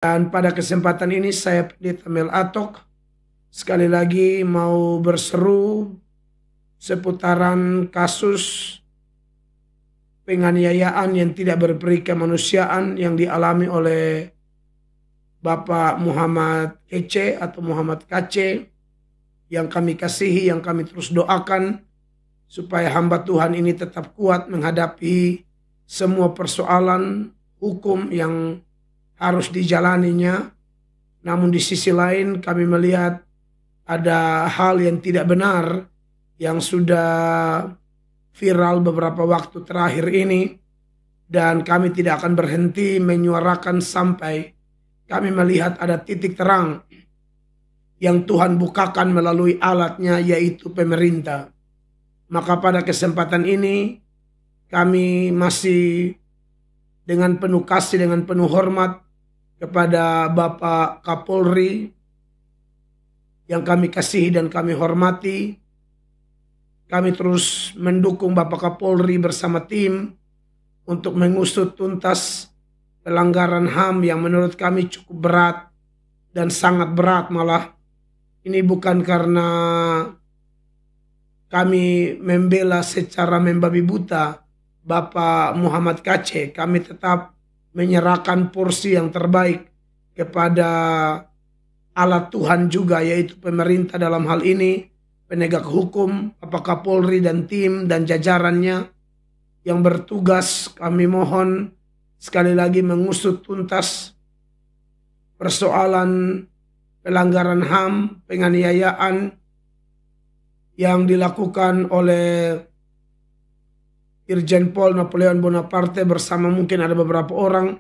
Dan pada kesempatan ini saya Pendeta Mel Atok sekali lagi mau berseru seputaran kasus penganiayaan yang tidak berperi kemanusiaan yang dialami oleh Bapak Muhammad Kece atau Muhammad Kace, yang kami kasihi, yang kami terus doakan supaya hamba Tuhan ini tetap kuat menghadapi semua persoalan hukum yang harus dijalaninya. Namun di sisi lain kami melihat ada hal yang tidak benar yang sudah viral beberapa waktu terakhir ini, dan kami tidak akan berhenti menyuarakan sampai kami melihat ada titik terang yang Tuhan bukakan melalui alatnya, yaitu pemerintah. Maka pada kesempatan ini kami masih dengan penuh kasih, dengan penuh hormat kepada Bapak Kapolri yang kami kasihi dan kami hormati. Kami terus mendukung Bapak Kapolri bersama tim untuk mengusut tuntas pelanggaran HAM yang menurut kami cukup berat dan sangat berat malah. Ini bukan karena kami membela secara membabi buta Bapak Muhammad Kace. Kami tetap menyerahkan porsi yang terbaik kepada alat Tuhan juga, yaitu pemerintah dalam hal ini, penegak hukum, Bapak Kapolri dan tim dan jajarannya yang bertugas. Kami mohon sekali lagi mengusut tuntas persoalan pelanggaran HAM, penganiayaan yang dilakukan oleh Irjen Pol Napoleon Bonaparte bersama mungkin ada beberapa orang,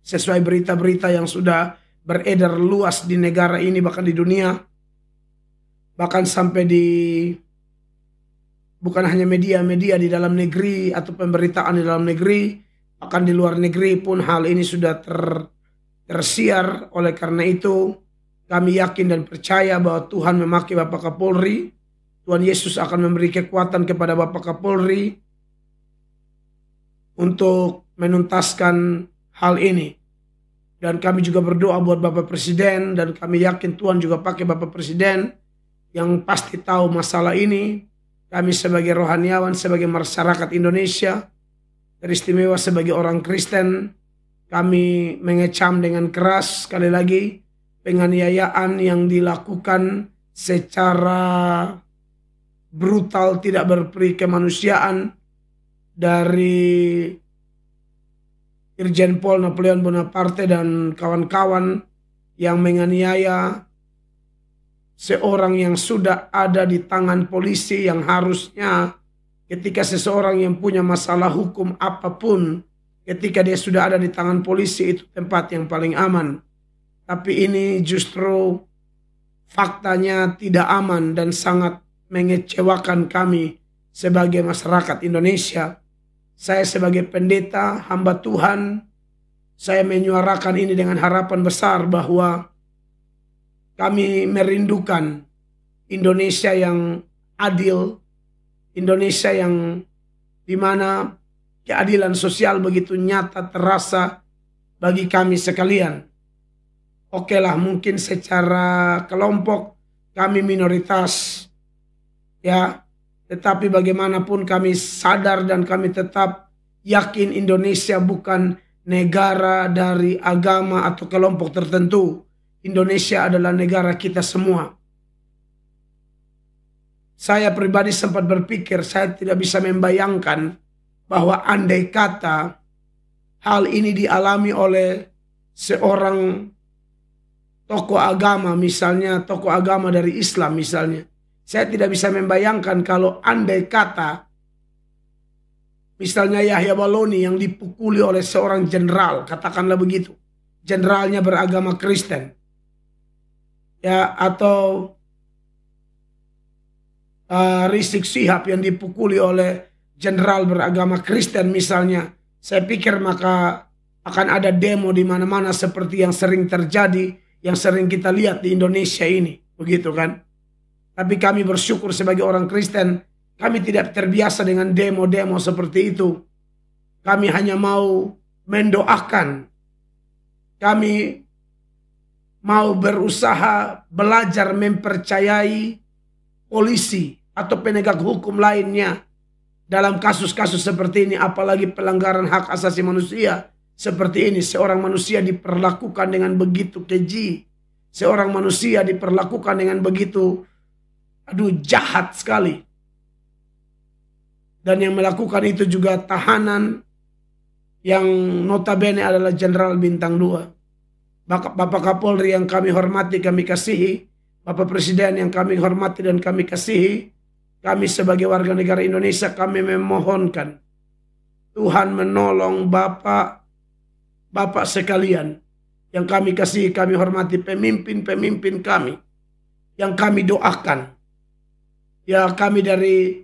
sesuai berita-berita yang sudah beredar luas di negara ini bahkan di dunia, bahkan sampai di bukan hanya media-media di dalam negeri atau pemberitaan di dalam negeri, bahkan di luar negeri pun hal ini sudah tersiar. Oleh karena itu kami yakin dan percaya bahwa Tuhan memakai Bapak Kapolri. Tuhan Yesus akan memberi kekuatan kepada Bapak Kapolri untuk menuntaskan hal ini. Dan kami juga berdoa buat Bapak Presiden, dan kami yakin Tuhan juga pakai Bapak Presiden yang pasti tahu masalah ini. Kami sebagai rohaniawan, sebagai masyarakat Indonesia, teristimewa sebagai orang Kristen, kami mengecam dengan keras sekali lagi penganiayaan yang dilakukan secara brutal, tidak berperi kemanusiaan dari Irjen Pol Napoleon Bonaparte dan kawan-kawan yang menganiaya seorang yang sudah ada di tangan polisi, yang harusnya ketika seseorang yang punya masalah hukum apapun, ketika dia sudah ada di tangan polisi, itu tempat yang paling aman. Tapi ini justru faktanya tidak aman dan sangat mengecewakan kami sebagai masyarakat Indonesia. Saya sebagai pendeta, hamba Tuhan, saya menyuarakan ini dengan harapan besar bahwa kami merindukan Indonesia yang adil, Indonesia yang dimana keadilan sosial begitu nyata terasa bagi kami sekalian. Oke lah, mungkin secara kelompok kami minoritas, ya, tetapi bagaimanapun kami sadar dan kami tetap yakin Indonesia bukan negara dari agama atau kelompok tertentu. Indonesia adalah negara kita semua. Saya pribadi sempat berpikir, saya tidak bisa membayangkan bahwa andai kata hal ini dialami oleh seorang tokoh agama, misalnya tokoh agama dari Islam misalnya. Saya tidak bisa membayangkan kalau andai kata misalnya Yahya Baloni yang dipukuli oleh seorang jenderal, katakanlah begitu. Jenderalnya beragama Kristen. Ya, atau Rizik Syihab yang dipukuli oleh jenderal beragama Kristen misalnya. Saya pikir maka akan ada demo di mana-mana seperti yang sering terjadi, yang sering kita lihat di Indonesia ini, begitu kan? Tapi kami bersyukur sebagai orang Kristen, kami tidak terbiasa dengan demo-demo seperti itu. Kami hanya mau mendoakan. Kami mau berusaha belajar mempercayai polisi atau penegak hukum lainnya dalam kasus-kasus seperti ini, apalagi pelanggaran hak asasi manusia seperti ini. Seorang manusia diperlakukan dengan begitu keji, seorang manusia diperlakukan dengan begitu jahat sekali. Dan yang melakukan itu juga tahanan yang notabene adalah Jenderal Bintang 2. Bapak Kapolri yang kami hormati, kami kasihi, Bapak Presiden yang kami hormati dan kami kasihi, kami sebagai warga negara Indonesia, kami memohonkan Tuhan menolong Bapak sekalian yang kami kasihi, kami hormati, pemimpin-pemimpin kami yang kami doakan. Ya, kami dari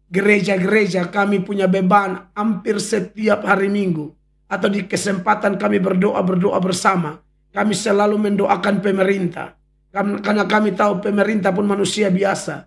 gereja-gereja, kami punya beban hampir setiap hari Minggu atau di kesempatan kami berdoa bersama. Kami selalu mendoakan pemerintah. Karena kami tahu pemerintah pun manusia biasa.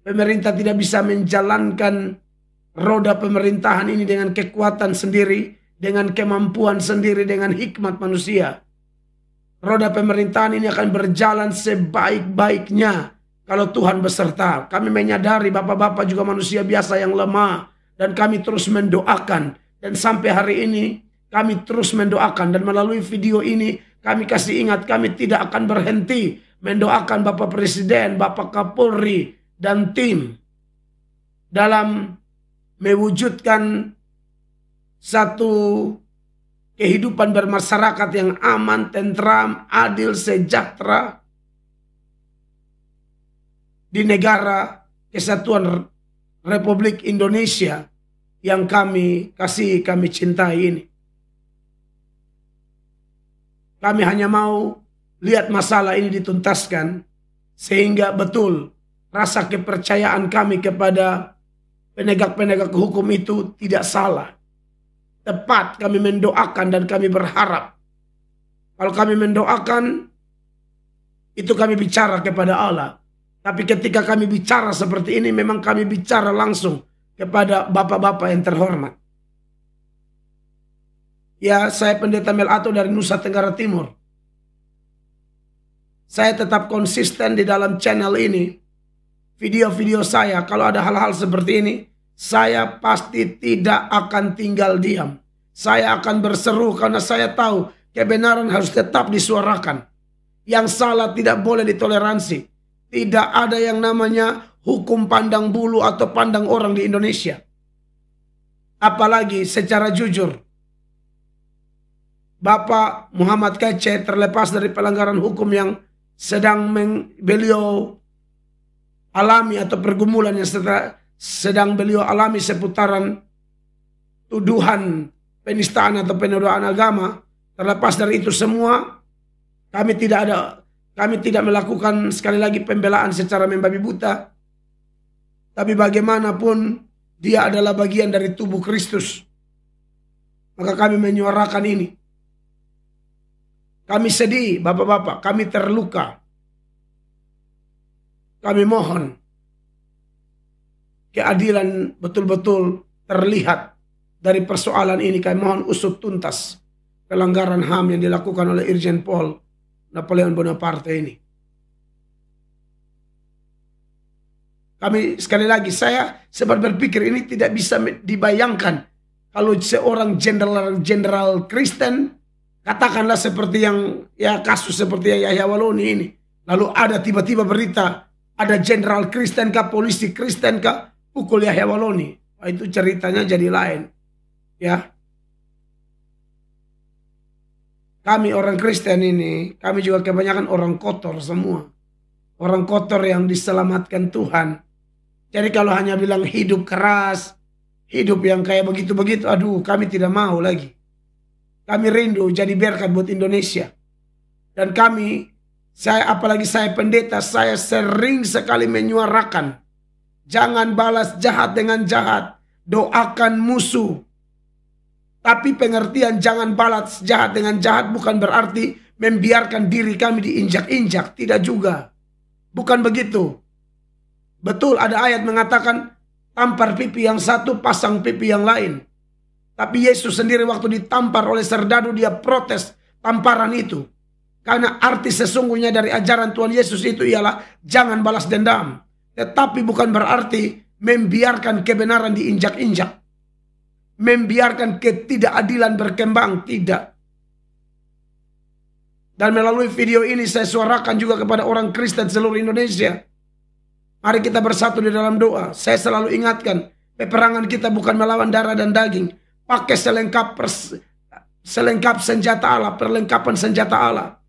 Pemerintah tidak bisa menjalankan roda pemerintahan ini dengan kekuatan sendiri, dengan kemampuan sendiri, dengan hikmat manusia. Roda pemerintahan ini akan berjalan sebaik-baiknya kalau Tuhan beserta. Kami menyadari bapak-bapak juga manusia biasa yang lemah. Dan kami terus mendoakan. Dan sampai hari ini kami terus mendoakan. Dan melalui video ini kami kasih ingat, kami tidak akan berhenti mendoakan Bapak Presiden, Bapak Kapolri, dan tim dalam mewujudkan satu kehidupan bermasyarakat yang aman, tentram, adil, sejahtera di negara kesatuan Republik Indonesia yang kami kasih, kami cintai ini. Kami hanya mau lihat masalah ini dituntaskan sehingga betul rasa kepercayaan kami kepada penegak-penegak hukum itu tidak salah. Tepat kami mendoakan dan kami berharap. Kalau kami mendoakan, itu kami bicara kepada Allah. Tapi ketika kami bicara seperti ini, memang kami bicara langsung kepada bapak-bapak yang terhormat. Ya, saya Pendeta Melato dari Nusa Tenggara Timur. Saya tetap konsisten di dalam channel ini. Video-video saya, kalau ada hal-hal seperti ini, saya pasti tidak akan tinggal diam. Saya akan berseru karena saya tahu kebenaran harus tetap disuarakan. Yang salah tidak boleh ditoleransi. Tidak ada yang namanya hukum pandang bulu atau pandang orang di Indonesia. Apalagi secara jujur, Bapak Muhammad Kece terlepas dari pelanggaran hukum yang sedang beliau alami atau pergumulan yang sedang beliau alami seputaran tuduhan penistaan atau penodaan agama. Terlepas dari itu semua, kami tidak melakukan sekali lagi pembelaan secara membabi buta. Tapi bagaimanapun dia adalah bagian dari tubuh Kristus. Maka kami menyuarakan ini. Kami sedih, bapak-bapak, kami terluka. Kami mohon keadilan betul-betul terlihat dari persoalan ini. Kami mohon usut tuntas pelanggaran HAM yang dilakukan oleh Irjen Paul Napoleon Bonaparte ini. Kami sekali lagi, saya sempat berpikir ini tidak bisa dibayangkan kalau seorang jenderal Kristen, katakanlah seperti yang kasus seperti yang Yahya Waloni ini, lalu ada tiba-tiba berita ada jenderal Kristen kah, polisi Kristen kah pukul Yahya Waloni. Wah, itu ceritanya jadi lain. Ya. Kami orang Kristen ini, kami juga kebanyakan orang kotor semua. Orang kotor yang diselamatkan Tuhan. Jadi kalau hanya bilang hidup keras, hidup yang kayak begitu-begitu, aduh kami tidak mau lagi. Kami rindu jadi berkat buat Indonesia. Dan kami, apalagi saya pendeta, saya sering sekali menyuarakan. Jangan balas jahat dengan jahat. Doakan musuh. Tapi pengertian jangan balas jahat dengan jahat bukan berarti membiarkan diri kami diinjak-injak. Tidak juga. Bukan begitu. Betul ada ayat mengatakan tampar pipi yang satu, pasang pipi yang lain. Tapi Yesus sendiri waktu ditampar oleh serdadu, dia protes tamparan itu. Karena arti sesungguhnya dari ajaran Tuhan Yesus itu ialah jangan balas dendam. Tetapi bukan berarti membiarkan kebenaran diinjak-injak. Membiarkan ketidakadilan berkembang, tidak. Dan melalui video ini saya suarakan juga kepada orang Kristen seluruh Indonesia. Mari kita bersatu di dalam doa. Saya selalu ingatkan, peperangan kita bukan melawan darah dan daging. Pakai selengkap senjata Allah, perlengkapan senjata Allah.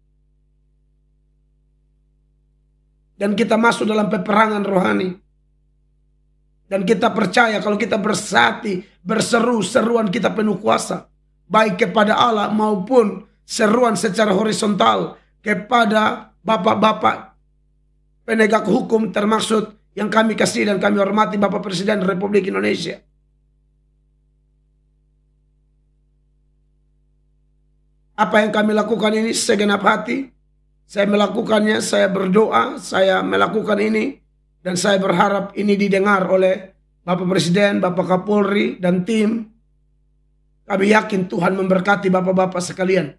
Dan kita masuk dalam peperangan rohani. Dan kita percaya kalau kita bersati, berseru, seruan kita penuh kuasa. Baik kepada Allah maupun seruan secara horizontal kepada bapak-bapak penegak hukum, termasuk yang kami kasih dan kami hormati Bapak Presiden Republik Indonesia. Apa yang kami lakukan ini segenap hati. Saya melakukannya, saya berdoa, saya melakukan ini. Dan saya berharap ini didengar oleh Bapak Presiden, Bapak Kapolri, dan tim. Kami yakin Tuhan memberkati bapak-bapak sekalian.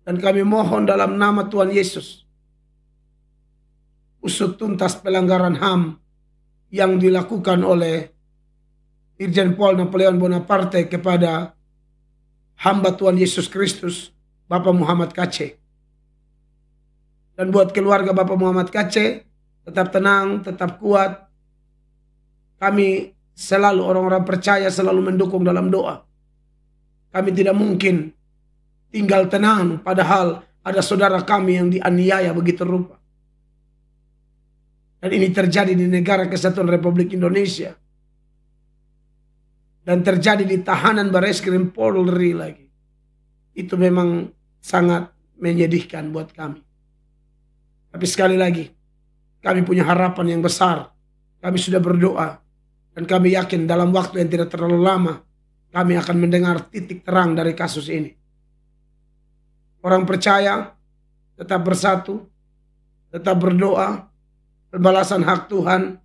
Dan kami mohon dalam nama Tuhan Yesus, usut tuntas pelanggaran HAM yang dilakukan oleh Irjen Pol Napoleon Bonaparte kepada hamba Tuhan Yesus Kristus, Bapak Muhammad Kacé. Dan buat keluarga Bapak Muhammad Kacé, tetap tenang, tetap kuat. Kami selalu orang-orang percaya selalu mendukung dalam doa. Kami tidak mungkin tinggal tenang padahal ada saudara kami yang dianiaya begitu rupa. Dan ini terjadi di negara kesatuan Republik Indonesia. Dan terjadi di tahanan Bareskrim Polri lagi. Itu memang sangat menyedihkan buat kami. Tapi sekali lagi, kami punya harapan yang besar. Kami sudah berdoa. Dan kami yakin dalam waktu yang tidak terlalu lama, kami akan mendengar titik terang dari kasus ini. Orang percaya, tetap bersatu, tetap berdoa, pembalasan hak Tuhan.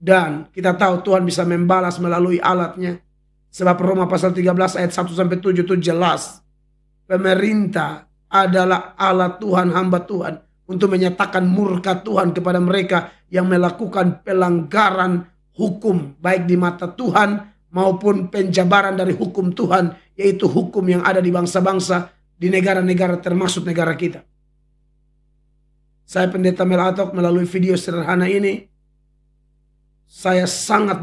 Dan kita tahu Tuhan bisa membalas melalui alatnya. Sebab Roma pasal 13 ayat 1-7 itu jelas. Pemerintah adalah alat Tuhan, hamba Tuhan. Untuk menyatakan murka Tuhan kepada mereka yang melakukan pelanggaran hukum. Baik di mata Tuhan maupun penjabaran dari hukum Tuhan. Yaitu hukum yang ada di bangsa-bangsa, di negara-negara termasuk negara kita. Saya Pendeta Mel Atok melalui video sederhana ini. Saya sangat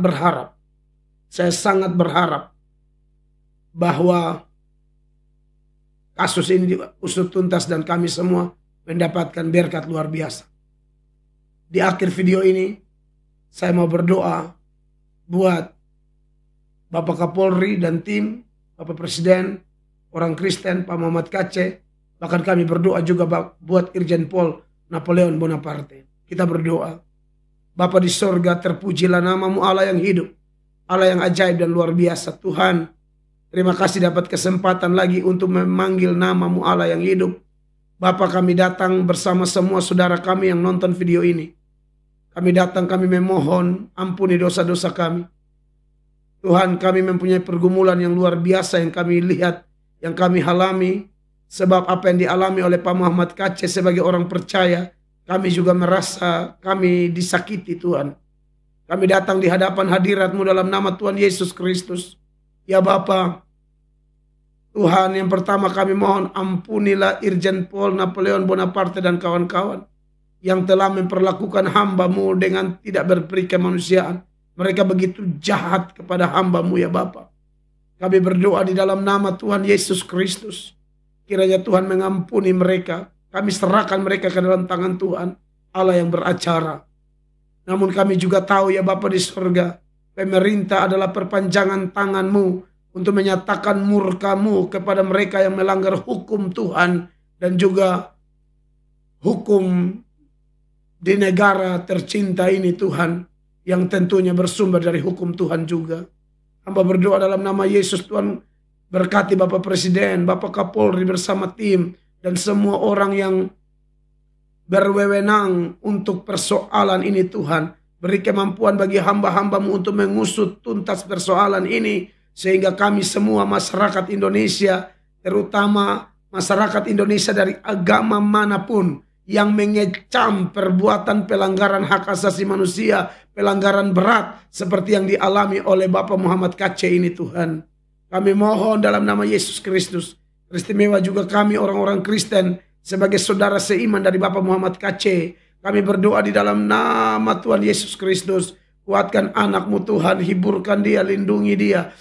berharap bahwa kasus ini diusut tuntas dan kami semua mendapatkan berkat luar biasa. Di akhir video ini, saya mau berdoa buat Bapak Kapolri dan tim, Bapak Presiden, orang Kristen, Pak Muhammad Kacé. Bahkan kami berdoa juga buat Irjen Pol Napoleon Bonaparte. Kita berdoa. Bapa di sorga, terpujilah namamu Allah yang hidup. Allah yang ajaib dan luar biasa. Tuhan, terima kasih dapat kesempatan lagi untuk memanggil namamu Allah yang hidup. Bapak, kami datang bersama semua saudara kami yang nonton video ini. Kami datang, kami memohon ampuni dosa-dosa kami. Tuhan, kami mempunyai pergumulan yang luar biasa yang kami lihat, yang kami alami. Sebab apa yang dialami oleh Pak Muhammad Kacé sebagai orang percaya, kami juga merasa kami disakiti Tuhan. Kami datang di hadapan hadirat-Mu dalam nama Tuhan Yesus Kristus. Ya Bapa, Tuhan, yang pertama kami mohon ampunilah Irjen Pol Napoleon Bonaparte dan kawan-kawan yang telah memperlakukan hamba-Mu dengan tidak berperi kemanusiaan. Mereka begitu jahat kepada hamba-Mu ya Bapa. Kami berdoa di dalam nama Tuhan Yesus Kristus. Kiranya Tuhan mengampuni mereka. Kami serahkan mereka ke dalam tangan Tuhan, Allah yang beracara. Namun kami juga tahu ya Bapa di surga, pemerintah adalah perpanjangan tangan-Mu untuk menyatakan murka-Mu kepada mereka yang melanggar hukum Tuhan dan juga hukum di negara tercinta ini Tuhan, yang tentunya bersumber dari hukum Tuhan juga. Hamba berdoa dalam nama Yesus, Tuhan berkati Bapak Presiden, Bapak Kapolri bersama tim dan semua orang yang berwenang untuk persoalan ini Tuhan. Beri kemampuan bagi hamba-hamba-Mu untuk mengusut tuntas persoalan ini. Sehingga kami semua masyarakat Indonesia, terutama masyarakat Indonesia dari agama manapun yang mengecam perbuatan pelanggaran hak asasi manusia, pelanggaran berat seperti yang dialami oleh Bapak Muhammad Kacé ini Tuhan. Kami mohon dalam nama Yesus Kristus, teristimewa juga kami orang-orang Kristen sebagai saudara seiman dari Bapak Muhammad Kacé. Kami berdoa di dalam nama Tuhan Yesus Kristus. Kuatkan anakmu Tuhan, hiburkan dia, lindungi dia,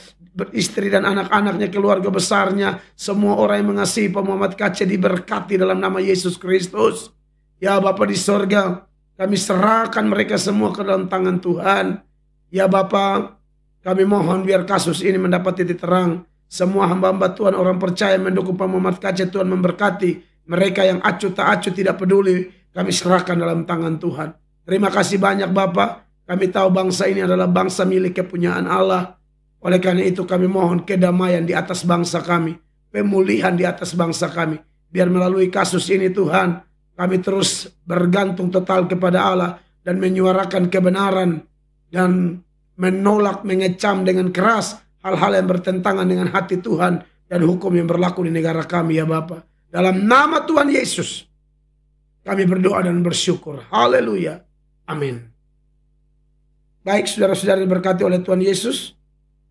istri dan anak-anaknya, keluarga besarnya, semua orang yang mengasihi Pak Muhammad Kacé diberkati dalam nama Yesus Kristus. Ya Bapa di sorga, kami serahkan mereka semua ke dalam tangan Tuhan. Ya Bapa, kami mohon biar kasus ini mendapat titik terang. Semua hamba-hamba Tuhan, orang percaya mendukung Pak Muhammad Kacé, Tuhan memberkati. Mereka yang acuh tak acuh tidak peduli, kami serahkan dalam tangan Tuhan. Terima kasih banyak Bapak. Kami tahu bangsa ini adalah bangsa milik kepunyaan Allah. Oleh karena itu kami mohon kedamaian di atas bangsa kami. Pemulihan di atas bangsa kami. Biar melalui kasus ini Tuhan, kami terus bergantung total kepada Allah. Dan menyuarakan kebenaran. Dan menolak, mengecam dengan keras hal-hal yang bertentangan dengan hati Tuhan. Dan hukum yang berlaku di negara kami ya Bapak. Dalam nama Tuhan Yesus, kami berdoa dan bersyukur. Haleluya. Amin. Baik saudara-saudara diberkati oleh Tuhan Yesus.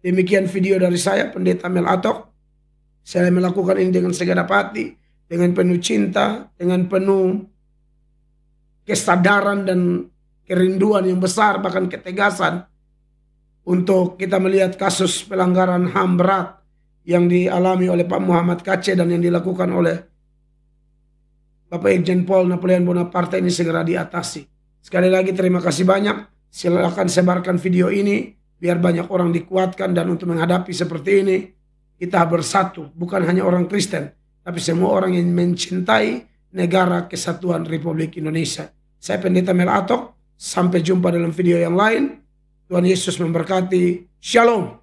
Demikian video dari saya, Pendeta Mel Atok. Saya melakukan ini dengan segenap hati, dengan penuh cinta, dengan penuh kesadaran dan kerinduan yang besar, bahkan ketegasan. Untuk kita melihat kasus pelanggaran HAM berat yang dialami oleh Pak Muhammad Kacé dan yang dilakukan oleh Bapak Irjen Pol Napoleon Bonaparte ini segera diatasi. Sekali lagi terima kasih banyak. Silakan sebarkan video ini biar banyak orang dikuatkan, dan untuk menghadapi seperti ini kita bersatu, bukan hanya orang Kristen tapi semua orang yang mencintai negara kesatuan Republik Indonesia. Saya Pendeta Mel Atok, sampai jumpa dalam video yang lain. Tuhan Yesus memberkati. Shalom.